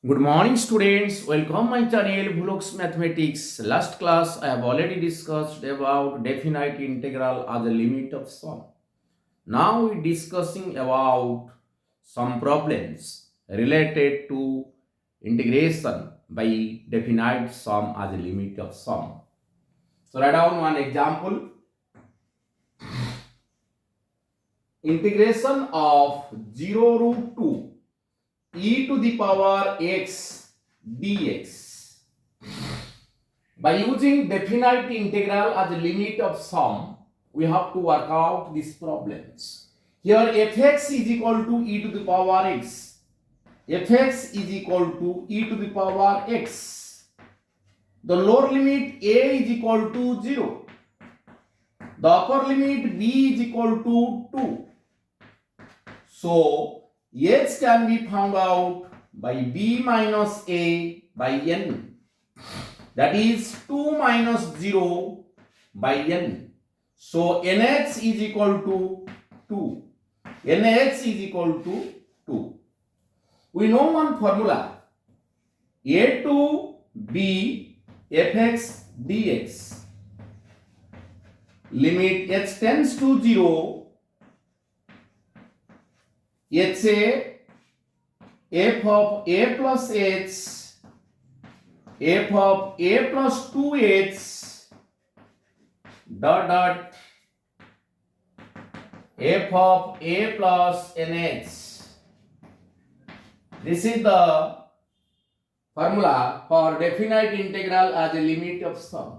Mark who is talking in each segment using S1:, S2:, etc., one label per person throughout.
S1: Good morning, students. Welcome my channel Bhuloks Mathematics. Last class I have already discussed about definite integral as a limit of sum. Now we discussing about some problems related to integration by definite sum as a limit of sum. So write down one example. Integration of 0 root 2 e to the power x dx. By using definite integral as a limit of sum, we have to work out these problems. Here fx is equal to e to the power x. Fx is equal to e to the power x. The lower limit a is equal to 0. The upper limit b is equal to 2. So h can be found out by b minus a by n. That is 2 minus 0 by n. So nh is equal to 2. nh is equal to 2. We know one formula. A to b fx dx. Limit h tends to 0. ha f of a plus h f of a plus 2h dot dot f of a plus nh. This is the formula for definite integral as a limit of sum.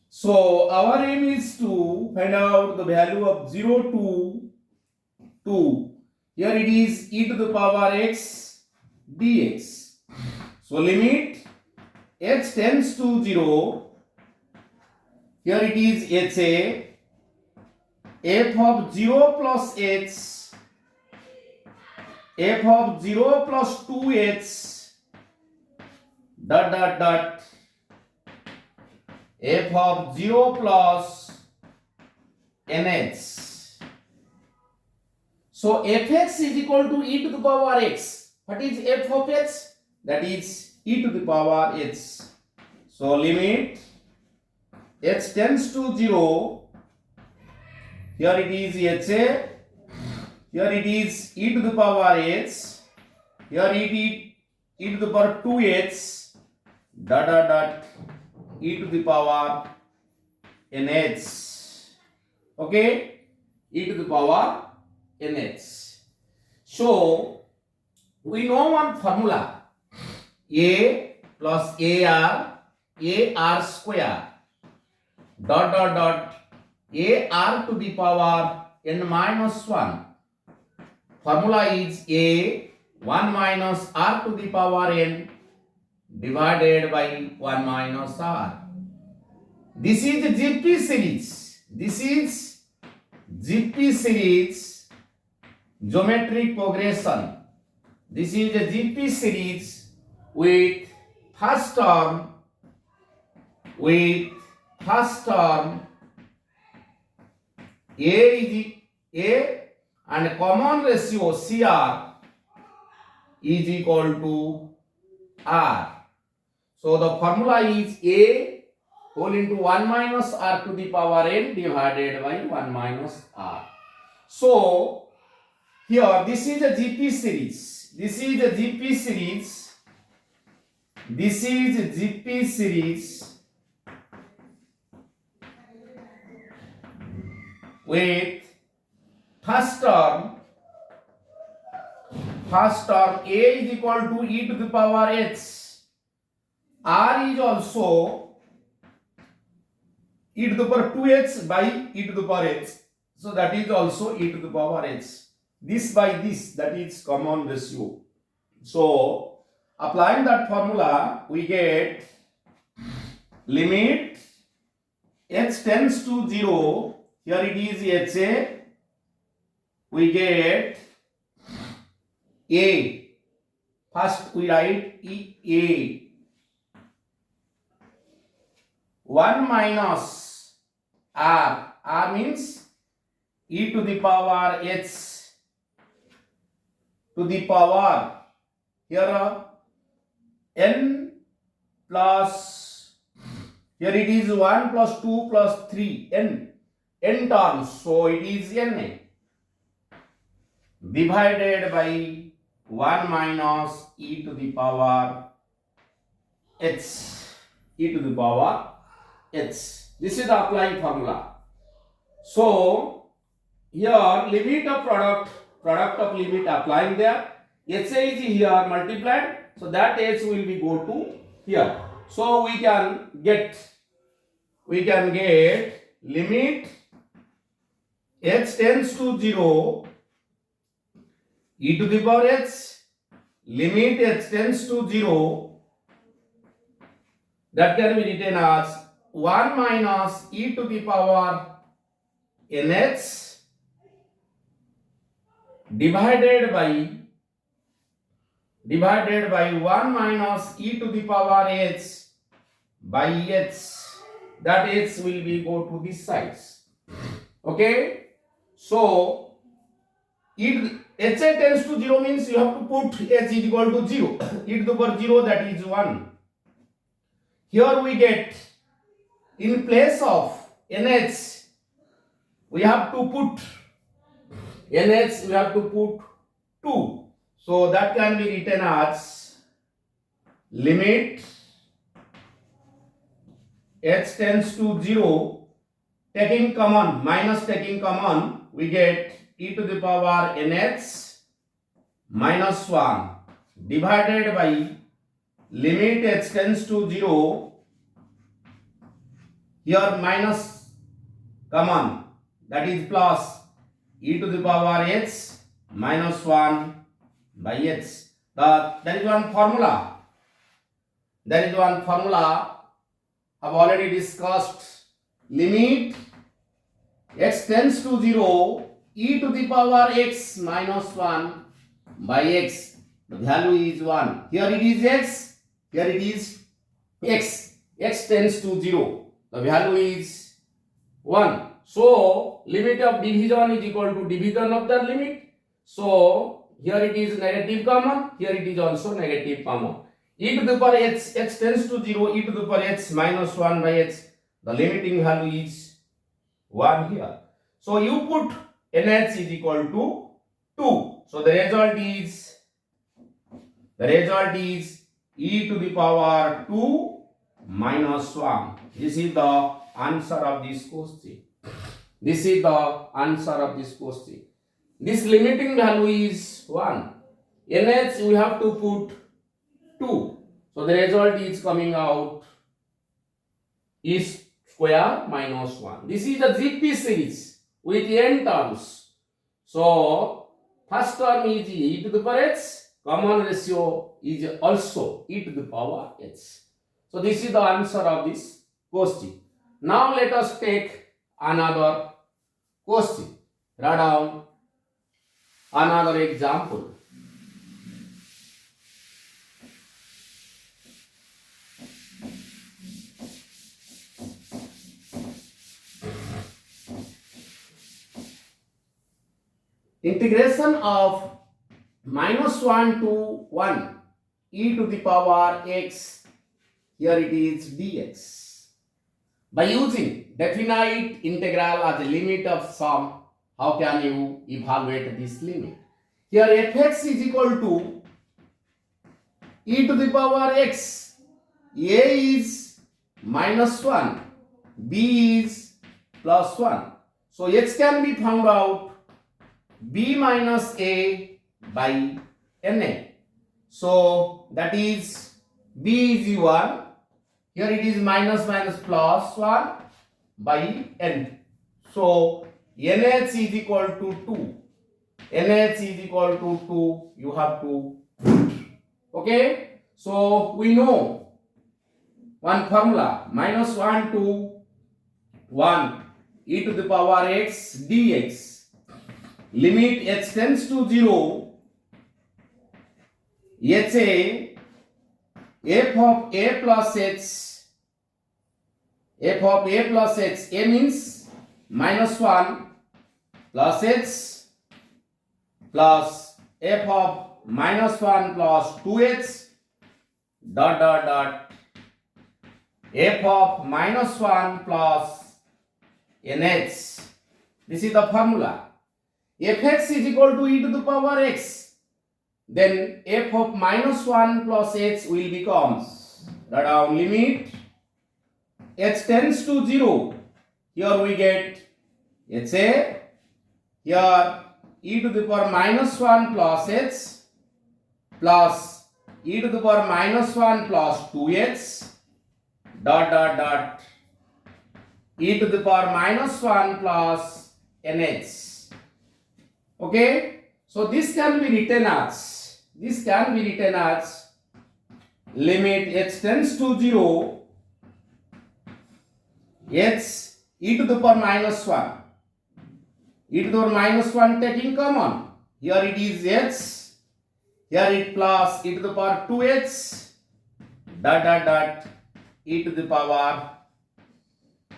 S1: So our aim is to find out the value of 0 to 2. Here it is e to the power x dx. So limit h tends to 0. Here it is ha f of 0 plus h f of 0 plus 2h dot dot dot f of 0 plus nh. So fx is equal to e to the power x. What is f of x? That is e to the power h. So limit h tends to 0. Here it is ha. Here it is e to the power h. Here it is e to the power 2h dot dot dot e to the power nh. Okay, e to the power nh. So we know one formula. A plus ar square dot dot dot ar to the power n minus 1. Formula is a 1 minus r to the power n divided by 1 minus r. This is the GP series. This is GP series geometric progression. This is the GP series with first term a and common ratio CR is equal to R. So the formula is A whole into 1 minus R to the power n divided by 1 minus R. So here this is a GP series. This is a GP series. This is a GP series with first term A is equal to e to the power h. R is also e to the power 2h by e to the power h. So that is also e to the power h. This by this, that is common ratio. So applying that formula, we get limit h tends to 0. Here it is ha. We get a. First we write a. 1 minus r. R means e to the power h to the power. Here n plus, here it is 1 plus 2 plus 3, n terms, so it is na divided by 1 minus e to the power h, e to the power h. This is the applying formula. So here limit of product of limit applying there, chse is here multiplied, so that h will be go to here. So we can get limit h tends to 0 e to the power h, limit h tends to 0, that can be written as 1 minus e to the power nh divided by 1 minus e to the power h by h, that h will be go to this sides. Okay, so ha tends to 0 means you have to put h is equal to 0, e to the power 0, that is 1. Here we get, in place of nh we have to put 2, so that can be written as limit h tends to 0, taking common, minus taking common, we get e to the power nh minus 1 divided by limit h tends to 0, here minus common, that is plus e to the power h minus 1 by h. There is one formula. I've already discussed. Limit x tends to 0, e to the power x minus 1 by x. The value is 1. Here it is x, here it is x. X tends to 0. The value is 1. So limit of division is equal to division of the limit. So here it is negative common, here it is also negative common. E to the power h tends to 0, e to the power h minus 1 by h. The limiting value is 1 here. So you put nh is equal to 2. So the result is e to the power 2 minus 1. This is the answer of this question. This limiting value is 1. nh we have to put 2. So the result is coming out is square minus 1. This is the GP series with n terms. So first term is e to the power h. Common ratio is also e to the power h. So this is the answer of this question. Now let us take another question. Write down another example. Integration of minus 1 to 1 e to the power x, here it is dx. By using definite integral as a limit of sum, how can you evaluate this limit? Here fx is equal to e to the power x. A is minus 1, b is plus 1. So x can be found out b minus a by na. So that is b is 1. Here it is minus plus 1 by n. So nh is equal to 2. nh is equal to 2. You have to put. Okay. So we know one formula, minus 1 to 1 e to the power x dx. Limit h tends to 0, ha f of a plus h, a means minus 1 plus h plus f of minus 1 plus 2h, dot dot dot f of minus 1 plus nh. This is the formula. Fx is equal to e to the power x. Then f of minus 1 plus h will become down limit h tends to 0. Here we get chse. Here e to the power minus 1 plus h plus e to the power minus 1 plus 2h dot dot dot e to the power minus 1 plus nh. Okay, so this can be written as limit h tends to 0 h e to the power minus 1, e to the power minus 1 taking common. Here it is h, here it plus e to the power 2h dot dot dot e to the power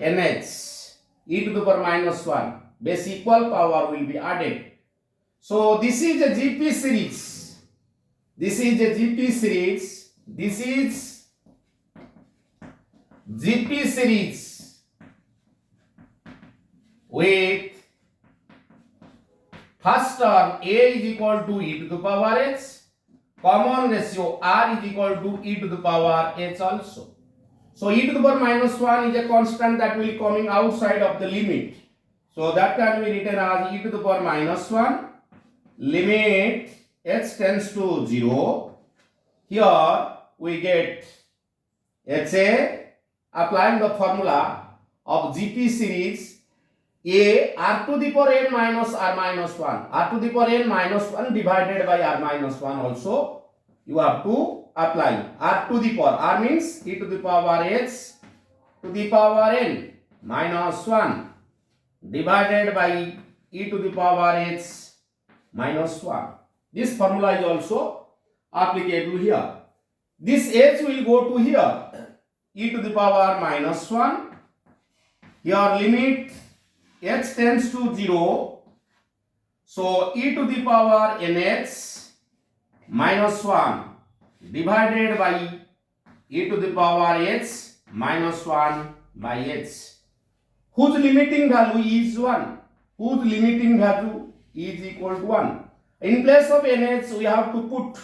S1: nh, e to the power minus 1. Base equal power will be added. So this is a GP series. This is a GP series. This is GP series with first term a is equal to e to the power h, common ratio r is equal to e to the power h also. So e to the power minus 1 is a constant that will coming outside of the limit. So that can be written as e to the power minus 1 limit h tends to 0. Here we get HA, applying the formula of GP series a r to the power n minus r minus 1, r to the power n minus 1 divided by r minus 1 also you have to apply. R to the power, r means e to the power h to the power n minus 1 divided by e to the power h minus 1. This formula is also applicable here. This h will go to here, e to the power minus 1. Here limit h tends to 0. So e to the power nh minus 1 divided by e to the power h minus 1 by h, whose limiting value is 1. Whose limiting value is equal to 1. In place of nh we have to put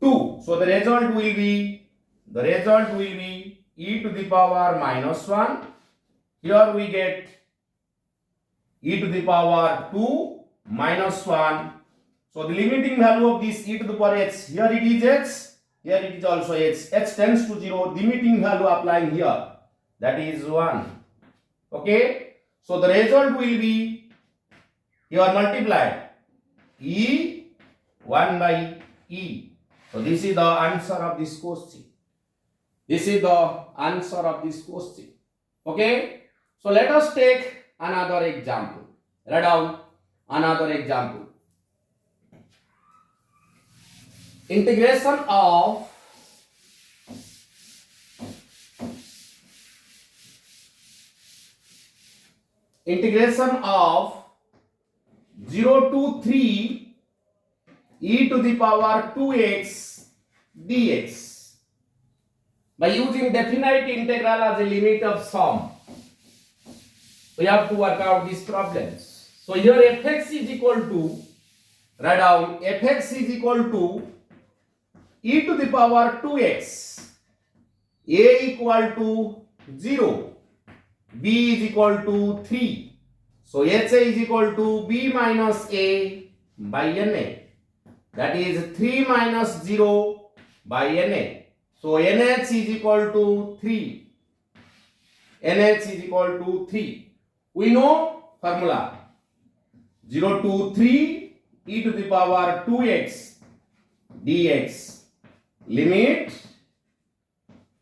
S1: 2. So the result will be e to the power minus 1. Here we get e to the power 2 minus 1. So the limiting value of this e to the power h, here it is h, here it is also h. H tends to 0. Limiting value applying here, that is 1. Okay. So the result will be here multiplied e 1 by e. So this is the answer of this question. This is the answer of this question. Okay. So let us take another example. Write down another example. Integration of integration of 0 to 3 e to the power 2x dx by using definite integral as a limit of sum. We have to work out these problems. So here fx is equal to, write down, fx is equal to e to the power 2x, a equal to 0, b is equal to 3. So HA is equal to b minus a by na, that is 3 minus 0 by na. So NH is equal to 3. NH is equal to 3. We know formula 0 to 3 e to the power 2x dx. Limit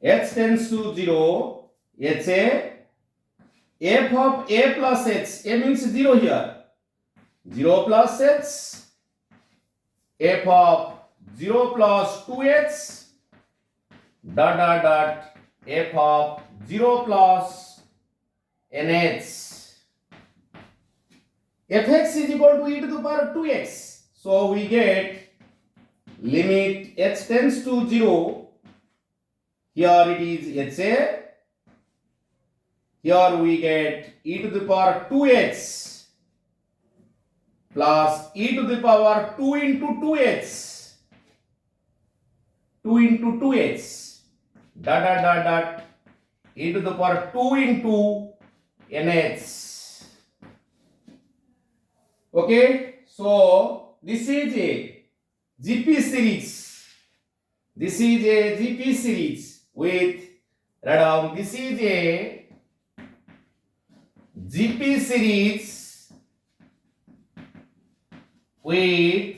S1: h tends to 0, HA, f of a plus h, a means 0 here, 0 plus h, f of 0 plus 2h dot dot dot f of 0 plus nh. Fx is equal to e to the power 2x. So we get limit h tends to 0. Here it is HA. Here we get e to the power 2h plus e to the power 2 into 2h. 2 into 2h. Dot dot dot dot. E to the power 2 into nh. Okay. So this is a GP series. This is a GP series with, write down, this is a GP series with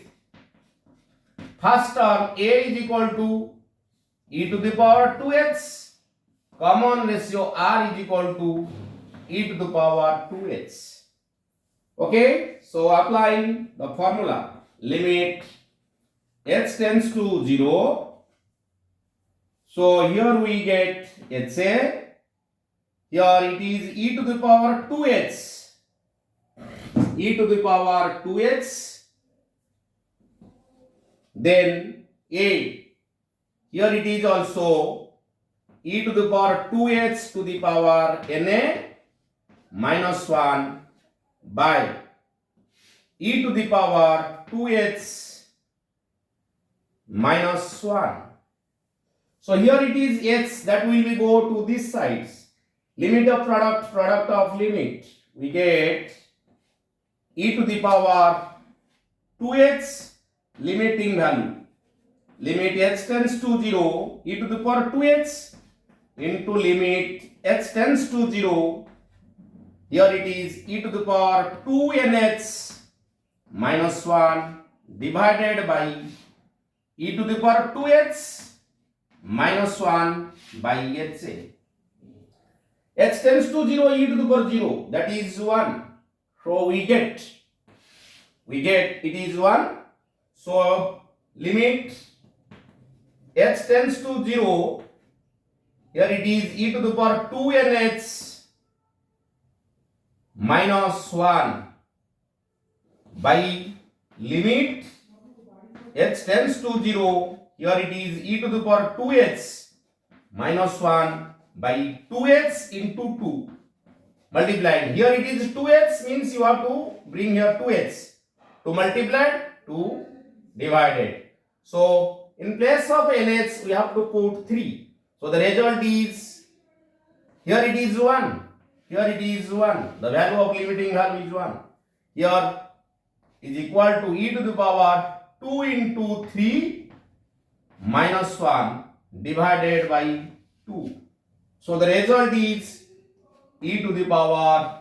S1: first term a is equal to e to the power 2h, common ratio r is equal to e to the power 2h. Okay, so applying the formula, limit h tends to 0. So here we get HA. Here it is e to the power 2h. E to the power 2h. Then a. Here it is also e to the power 2h to the power na minus 1 by e to the power 2h minus 1. So here it is h that will be go to this sides. Limit of product of limit. We get e to the power 2h limiting value. Limit h tends to 0, e to the power 2h into limit h tends to 0. Here it is e to the power 2nh minus 1 divided by e to the power 2h minus 1 by HA. H tends to 0, e to the power 0, that is 1. So we get it is 1. So limit h tends to 0, here it is e to the power 2nh minus 1 by limit h tends to 0, here it is e to the power 2h minus 1 by 2h into 2 multiplied. Here it is 2h means you have to bring here 2h to multiply to divided. So in place of nh we have to put 3. So the result is, here it is 1. Here it is 1. The value of limiting value is 1. Here is equal to e to the power 2 into 3 minus 1 divided by 2. So the result is e to the power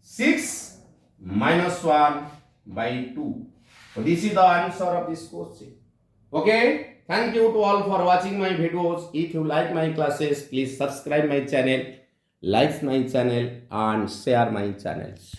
S1: 6 minus 1 by 2. So this is the answer of this question. Okay. Thank you to all for watching my videos. If you like my classes, please subscribe my channel, like my channel and share my channels.